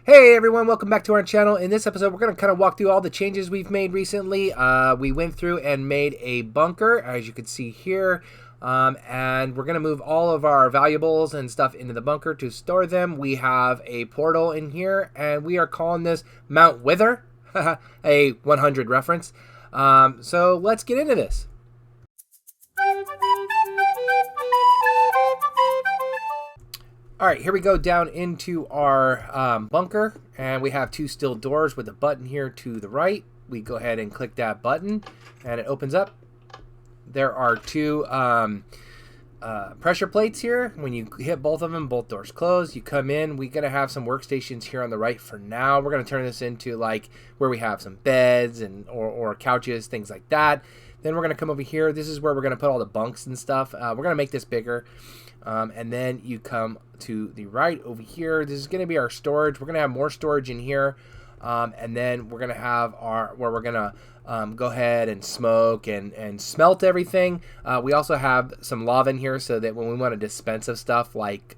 Hey everyone, welcome back to our channel. In this episode, we're going to kind of walk through all the changes we've made recently. We went through and made a bunker, as you can see here. And we're going to move all of our valuables and stuff into the bunker to store them. We have a portal in here, and we are calling this Mount Wither, a 100 reference. So let's get into this. All right, here we go down into our bunker, and we have two steel doors with a button here to the right. We go ahead and click that button, and it opens up. There are two pressure plates here. When you hit both of them, both doors close. You come in. We're going to have some workstations here on the right for now. We're going to turn this into like where we have some beds and or couches, things like that. Then we're going to come over here. This is where we're going to put all the bunks and stuff. We're going to make this bigger. And then you come to the right over here. This is going to be our storage. We're going to have more storage in here. And then we're going to have where we're going to go ahead and smoke and smelt everything. We also have some lava in here so that when we want to dispense of stuff like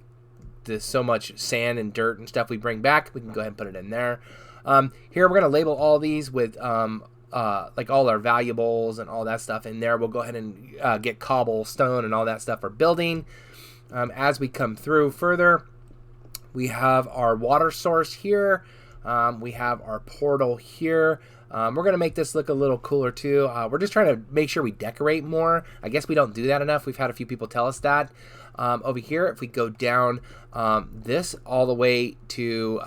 this, so much sand and dirt and stuff we bring back, we can go ahead and put it in there. Here we're going to label all these with like all our valuables and all that stuff in there. We'll go ahead and get cobblestone and all that stuff for building. As we come through further, we have our water source here. We have our portal here. We're going to make this look a little cooler too. We're just trying to make sure we decorate more. I guess we don't do that enough. We've had a few people tell us that. Over here, if we go down this all the way to,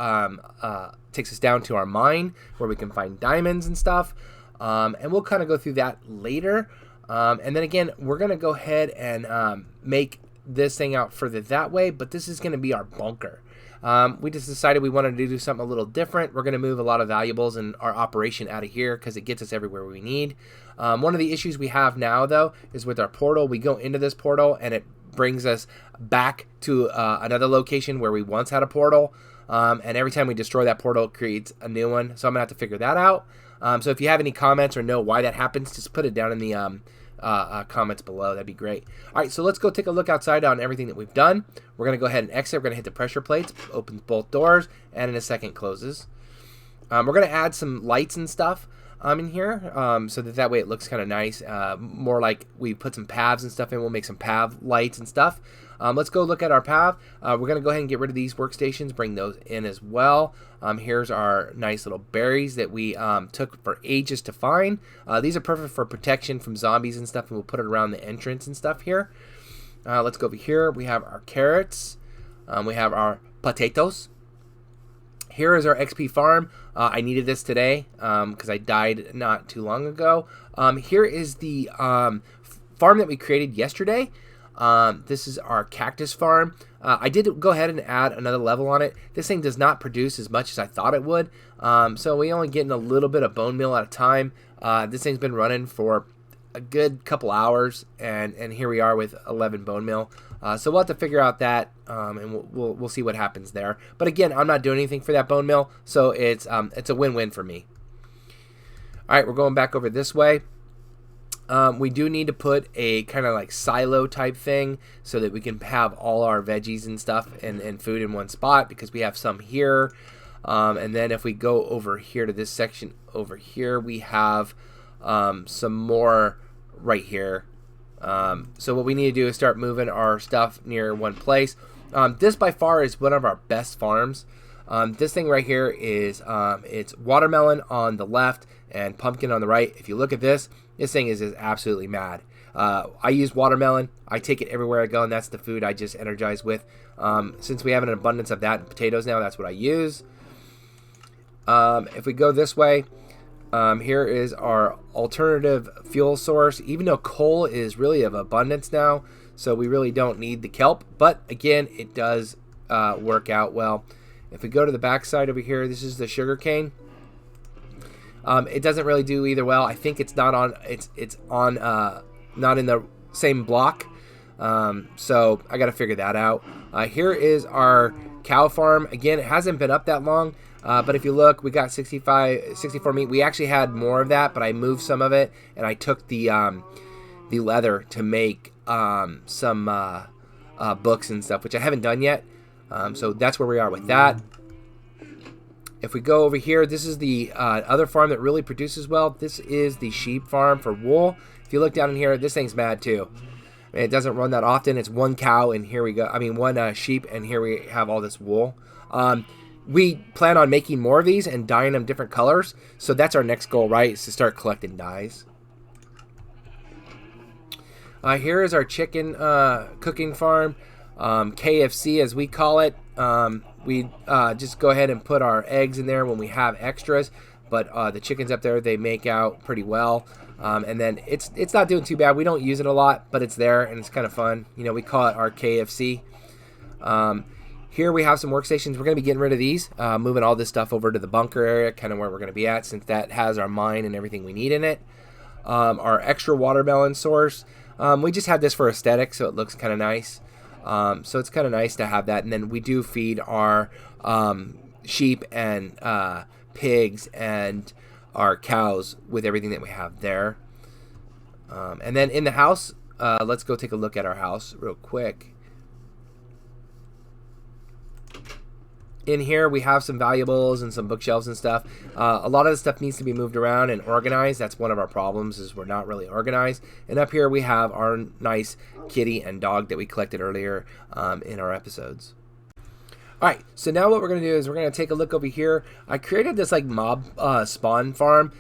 takes us down to our mine where we can find diamonds and stuff. And we'll kind of go through that later. And then again, we're going to go ahead and make this thing out further that way, but this is going to be our bunker. We just decided we wanted to do something a little different. We're going to move a lot of valuables and our operation out of here because it gets us everywhere we need. One of the issues we have now, though, is with our portal. We go into this portal and it brings us back to another location where we once had a portal. And every time we destroy that portal, it creates a new one. So I'm going to have to figure that out. So if you have any comments or know why that happens, just put it down in the comments below. That'd be great. All right, so let's go take a look outside on everything that we've done. We're going to go ahead and exit. We're going to hit the pressure plates, opens both doors, and in a second closes. We're going to add some lights and stuff in here so that way it looks kind of nice. More like we put some paths and stuff in. We'll make some path lights and stuff. Let's go look at our path. We're going to go ahead and get rid of these workstations, bring those in as well. Here's our nice little berries that we took for ages to find. These are perfect for protection from zombies and stuff, and we'll put it around the entrance and stuff here. Let's go over here. We have our carrots. We have our potatoes. Here is our XP farm. I needed this today because I died not too long ago. Here is the farm that we created yesterday. This is our Cactus Farm. I did go ahead and add another level on it. This thing does not produce as much as I thought it would. So we only getting a little bit of bone meal at a time. This thing's been running for a good couple hours, and here we are with 11 bone meal. So we'll have to figure out that, and we'll see what happens there. But again, I'm not doing anything for that bone meal, so it's a win-win for me. All right, we're going back over this way. We do need to put a kind of like silo type thing so that we can have all our veggies and stuff and food in one spot, because we have some here. And then if we go over here to this section over here, we have some more right here. So what we need to do is start moving our stuff near one place. This by far is one of our best farms. This thing right here is it's watermelon on the left and pumpkin on the right. If you look at this thing is absolutely mad. I use watermelon. I take it everywhere I go, and that's the food I just energize with. Since we have an abundance of that and potatoes now, that's what I use. If we go this way, here is our alternative fuel source. Even though coal is really of abundance now, so we really don't need the kelp. But again, it does work out well. If we go to the back side over here, this is the sugar cane. It doesn't really do either well. I think it's not on. It's on not in the same block. So I got to figure that out. Here is our cow farm. Again, it hasn't been up that long. But if you look, we got 64 meat. We actually had more of that, but I moved some of it, and I took the leather to make some books and stuff, which I haven't done yet. So that's where we are with that. If we go over here, this is the other farm that really produces well. This is the sheep farm for wool. If you look down in here, this thing's mad too. It doesn't run that often. It's one cow, and here we go. I mean, one sheep, and here we have all this wool. We plan on making more of these and dyeing them different colors. So that's our next goal, right? Is to start collecting dyes. Here is our chicken cooking farm, KFC as we call it. We just go ahead and put our eggs in there when we have extras. But the chickens up there, they make out pretty well. And then it's not doing too bad. We don't use it a lot, but it's there and it's kind of fun. You know, we call it our KFC. Here we have some workstations. We're going to be getting rid of these, moving all this stuff over to the bunker area, kind of where we're going to be at, since that has our mine and everything we need in it. Our extra watermelon source. We just had this for aesthetic, so it looks kind of nice. So it's kind of nice to have that. And then we do feed our sheep and pigs and our cows with everything that we have there. And then in the house, let's go take a look at our house real quick. In here we have some valuables and some bookshelves and stuff. A lot of the stuff needs to be moved around and organized. That's one of our problems, is we're not really organized. And up here we have our nice kitty and dog that we collected earlier in our episodes. Alright, so now what we're going to do is we're going to take a look over here. I created this like mob spawn farm.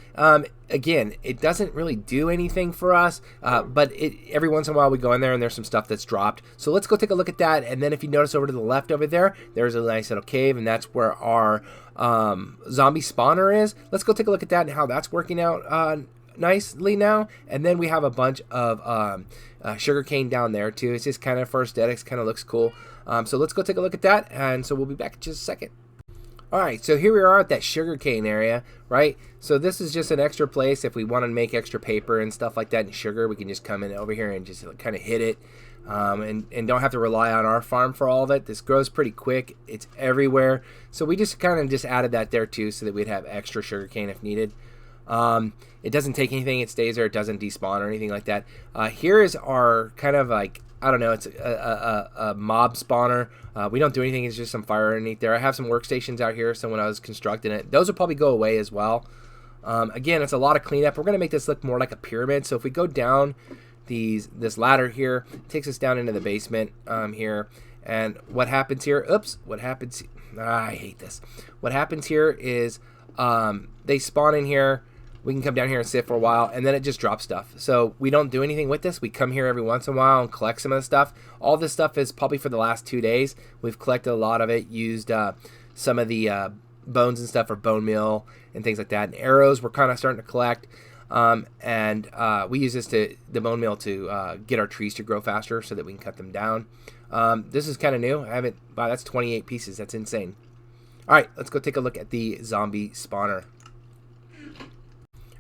Again, it doesn't really do anything for us, but every once in a while we go in there and there's some stuff that's dropped. So let's go take a look at that. And then if you notice over to the left over there, there's a nice little cave, and that's where our zombie spawner is. Let's go take a look at that and how that's working out nicely now. And then we have a bunch of sugarcane down there too. It's just kind of for aesthetics, kind of looks cool. So let's go take a look at that, and so we'll be back in just a second. Alright, so here we are at that sugarcane area, right? So this is just an extra place if we want to make extra paper and stuff like that and sugar. We can just come in over here and just kind of hit it, and don't have to rely on our farm for all of it. This grows pretty quick. It's everywhere. So we just kind of just added that there too, so that we'd have extra sugarcane if needed. It doesn't take anything. It stays there. It doesn't despawn or anything like that. Here is our kind of like, I don't know, it's a mob spawner. We don't do anything. It's just some fire underneath there. I have some workstations out here, so when I was constructing it, those will probably go away as well. Again, it's a lot of cleanup. We're going to make this look more like a pyramid. So if we go down this ladder here, it takes us down into the basement here. And what happens here, I hate this. What happens here is they spawn in here. We can come down here and sit for a while, and then it just drops stuff. So we don't do anything with this. We come here every once in a while and collect some of the stuff. All this stuff is probably for the last 2 days. We've collected a lot of it, used some of the bones and stuff for bone meal and things like that. And arrows we're kind of starting to collect. And we use the bone meal to get our trees to grow faster so that we can cut them down. This is kind of new. Wow, that's 28 pieces. That's insane. All right, let's go take a look at the zombie spawner.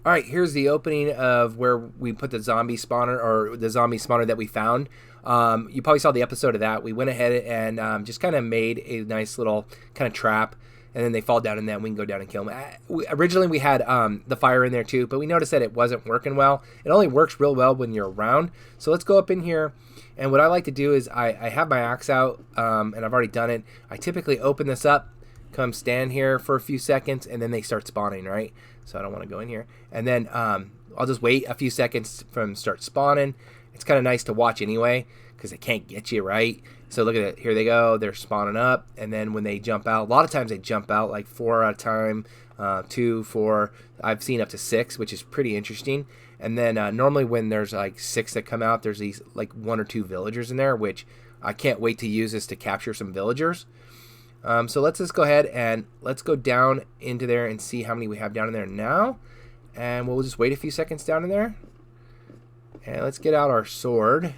Alright, here's the opening of where we put the zombie spawner, or the zombie spawner that we found. You probably saw the episode of that. We went ahead and just kind of made a nice little kind of trap, and then they fall down in that, and we can go down and kill them. Originally we had the fire in there too, but we noticed that it wasn't working well. It only works real well when you're around. So let's go up in here, and what I like to do is I have my axe out, and I've already done it. I typically open this up, come stand here for a few seconds, and then they start spawning, right? So I don't want to go in here. And then I'll just wait a few seconds from start spawning. It's kind of nice to watch anyway, because they can't get you, right? So look at it. Here they go. They're spawning up. And then when they jump out, a lot of times they jump out like 4 at a time, 2, 4. I've seen up to 6, which is pretty interesting. And then normally when there's like 6 that come out, there's these like 1 or 2 villagers in there, which I can't wait to use this to capture some villagers. So let's just go ahead and let's go down into there and see how many we have down in there now. And we'll just wait a few seconds down in there. And let's get out our sword.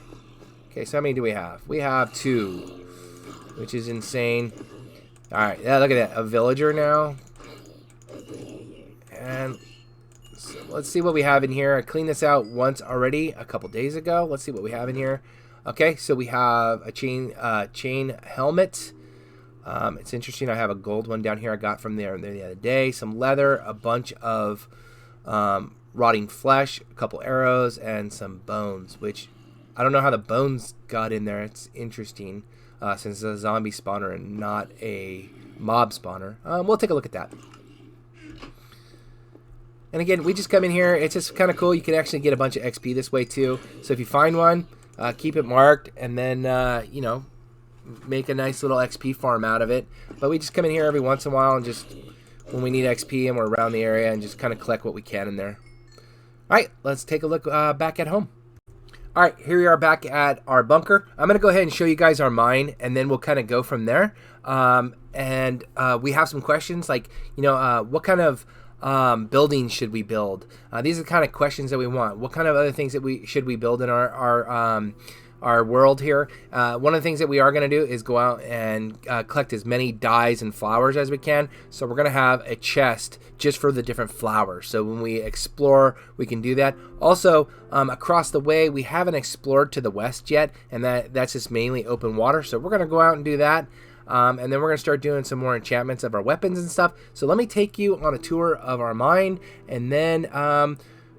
Okay, so how many do we have? We have 2, which is insane. Alright, yeah, look at that. A villager now. And so let's see what we have in here. I cleaned this out once already a couple days ago. Let's see what we have in here. Okay, so we have a chain helmet. It's interesting. I have a gold one down here I got from there the other day. Some leather, a bunch of rotting flesh, a couple arrows, and some bones, which I don't know how the bones got in there. It's interesting, since it's a zombie spawner and not a mob spawner. We'll take a look at that. And again, we just come in here. It's just kind of cool. You can actually get a bunch of XP this way too. So if you find one, keep it marked, and then you know, make a nice little XP farm out of it. But we just come in here every once in a while and just when we need XP and we're around the area and just kind of collect what we can in there. All right, let's take a look back at home. All right, here we are back at our bunker. I'm going to go ahead and show you guys our mine, and then we'll kind of go from there. We have some questions like, you know, what kind of buildings should we build? These are the kind of questions that we want. What kind of other things that should we build in our world here? One of the things that we are going to do is go out and collect as many dyes and flowers as we can. So we're going to have a chest just for the different flowers. So when we explore, we can do that. Also, across the way, we haven't explored to the west yet, and that's just mainly open water. So we're going to go out and do that. And then we're going to start doing some more enchantments of our weapons and stuff. So let me take you on a tour of our mine, and then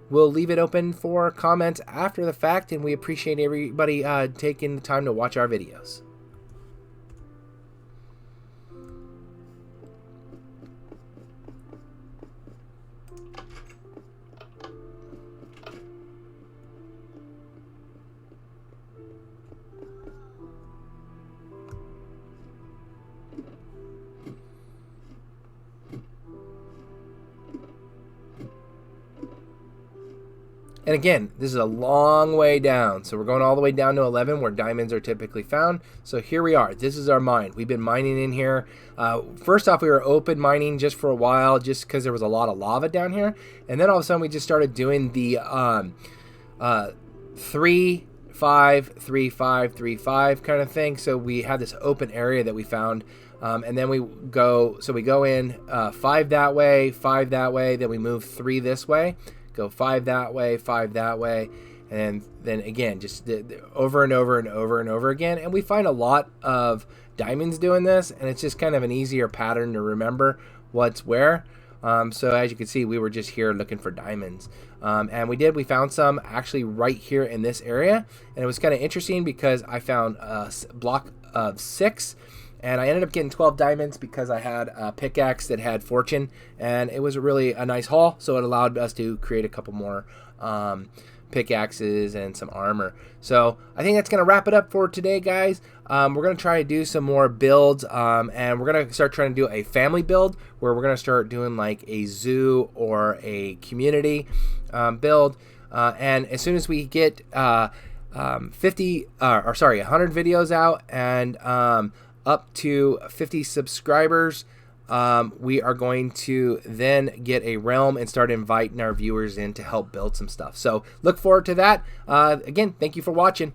we'll leave it open for comments after the fact, and we appreciate everybody taking the time to watch our videos. And again, this is a long way down. So we're going all the way down to 11 where diamonds are typically found. So here we are. This is our mine. We've been mining in here. First off, we were open mining just for a while just because there was a lot of lava down here. And then all of a sudden we just started doing the 3, 5, 3, 5, 3, 5 kind of thing. So we had this open area that we found. And then we go in 5 that way, 5 that way. Then we move 3 this way. Go 5 that way, 5 that way, and then again, just over and over and over and over again. And we find a lot of diamonds doing this, and it's just kind of an easier pattern to remember what's where. So as you can see, we were just here looking for diamonds. And we found some actually right here in this area. And it was kind of interesting because I found a block of 6. And I ended up getting 12 diamonds because I had a pickaxe that had fortune, and it was really a nice haul, so it allowed us to create a couple more pickaxes and some armor. So I think that's going to wrap it up for today, guys. We're going to try to do some more builds, and we're going to start trying to do a family build where we're going to start doing like a zoo or a community build. And as soon as we get 100 videos out and up to 50 subscribers, we are going to then get a realm and start inviting our viewers in to help build some stuff. So look forward to that. Again, thank you for watching.